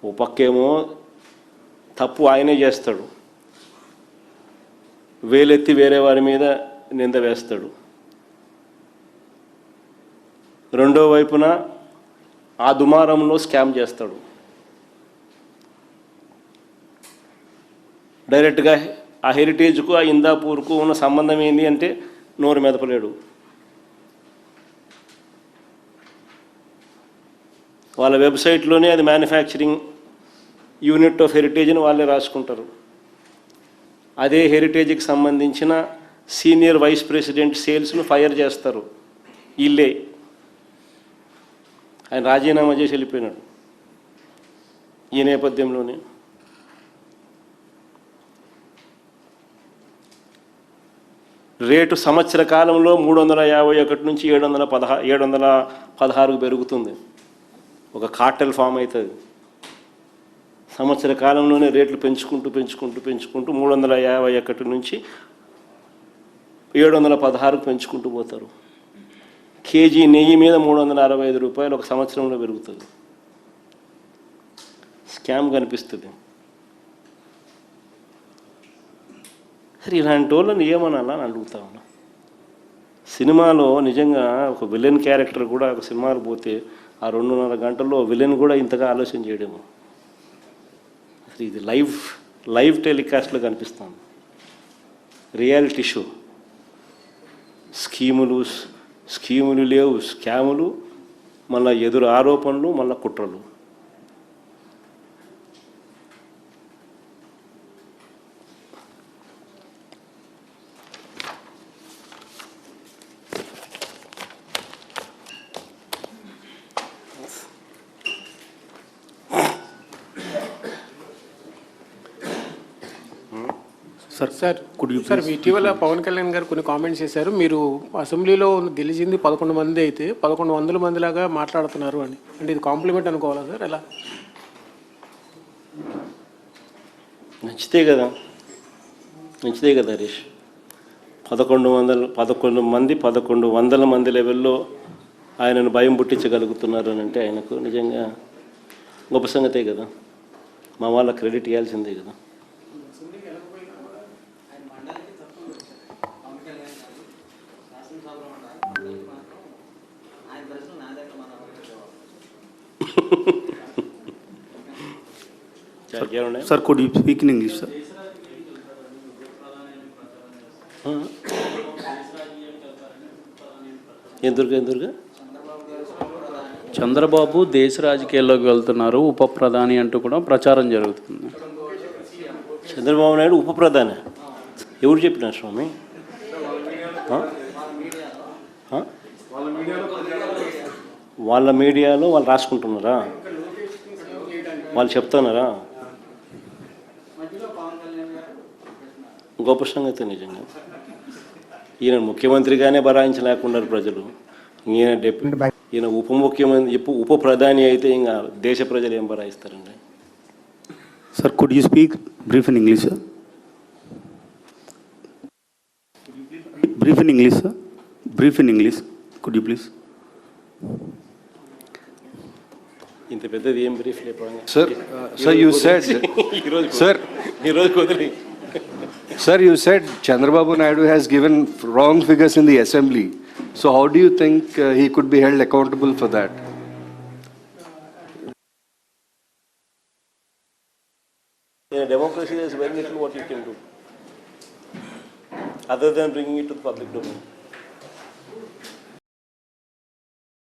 ఓ పక్కేమో తప్పు ఆయనే చేస్తాడు, వేలెత్తి వేరే వారి మీద నింద వేస్తాడు. రెండో వైపున ఆ దుమారంలో స్కామ్ చేస్తాడు. డైరెక్ట్గా ఆ హెరిటేజ్కు ఆ ఇందాపూర్కు ఉన్న సంబంధం ఏంటి అంటే నోరు మెదపలేడు. వాళ్ళ వెబ్సైట్లోనే అది మ్యానుఫ్యాక్చరింగ్ యూనిట్ ఆఫ్ హెరిటేజ్ అని వాళ్ళే రాసుకుంటారు. అదే హెరిటేజ్కి సంబంధించిన సీనియర్ వైస్ ప్రెసిడెంట్ సేల్స్ను ఫైర్ చేస్తారు వీళ్ళే. ఆయన రాజీనామా చేసి వెళ్ళిపోయినాడు ఈ నేపథ్యంలోనే. రేటు సంవత్సర కాలంలో 351 నుంచి 716కు పెరుగుతుంది. ఒక కార్టెల్ ఫామ్ అవుతుంది. సంవత్సర కాలంలోనే రేట్లు పెంచుకుంటూ 351 నుంచి 716కు పెంచుకుంటూ పోతారు. కేజీ నెయ్యి మీద 365 రూపాయలు ఒక సంవత్సరంలో పెరుగుతుంది. స్కామ్ కనిపిస్తుంది. సరే, ఇలాంటి వాళ్ళని ఏమనాలా అని అడుగుతా ఉన్నా. సినిమాలో నిజంగా ఒక విలన్ క్యారెక్టర్ కూడా ఒక సినిమాలు పోతే ఆ 2.5 గంటల్లో విలన్ కూడా ఇంతగా ఆలోచన చేయడము. అసలు ఇది లైవ్ టెలికాస్ట్లో కనిపిస్తాను. Reality show. స్కీములు లేవు, స్కాములు, మళ్ళీ ఎదురు ఆరోపణలు, మళ్ళీ కుట్రలు. సార్ ఇటీవల పవన్ కళ్యాణ్ గారు కొన్ని కామెంట్స్ చేశారు. మీరు అసెంబ్లీలో గెలిచింది 11 మంది అయితే 1100 మందిలాగా మాట్లాడుతున్నారు అని. అంటే ఇది కాంప్లిమెంట్ అనుకోవాలా సార్? ఎలా? నచ్చితే కదా హరీష్. 1100 మంది లెవెల్లో ఆయనను భయం పుట్టించగలుగుతున్నారు అని అంటే ఆయనకు నిజంగా గొప్ప సంగతే కదా. మా వాళ్ళ క్రెడిట్ ఇవ్వాల్సిందే కదా. Sir, could you speak in English, sir? ఎందుకు చంద్రబాబు దేశ రాజకీయాల్లోకి వెళ్తున్నారు, ఉప ప్రధాని అంటూ కూడా ప్రచారం జరుగుతుంది. చంద్రబాబు నాయుడు ఉప ప్రధాని ఎవరు చెప్పినారు స్వామి? వాళ్ళ మీడియాలో వాళ్ళు రాసుకుంటున్నారా? వాళ్ళు చెప్తున్నారా? గొప్ప సంగతి నిజంగా. ఈయన ముఖ్యమంత్రిగానే భరాయించలేకున్నారు ప్రజలు. ఈయన ఉప ప్రధాని అయితే ఇంకా దేశ ప్రజలు ఏం భరాయిస్తారండి? Sir, could you speak brief in English, sir? Brief in English, sir. Brief in English. Could you please? ఇంత పెద్దది ఏం బ్రీఫ్ లేకపోయింది. Sir, you said, Sir, you said Chandrababu Naidu has given wrong figures in the assembly. So how do you think he could be held accountable for that? In a democracy, there is very little what you can do other than bringing it to the public domain.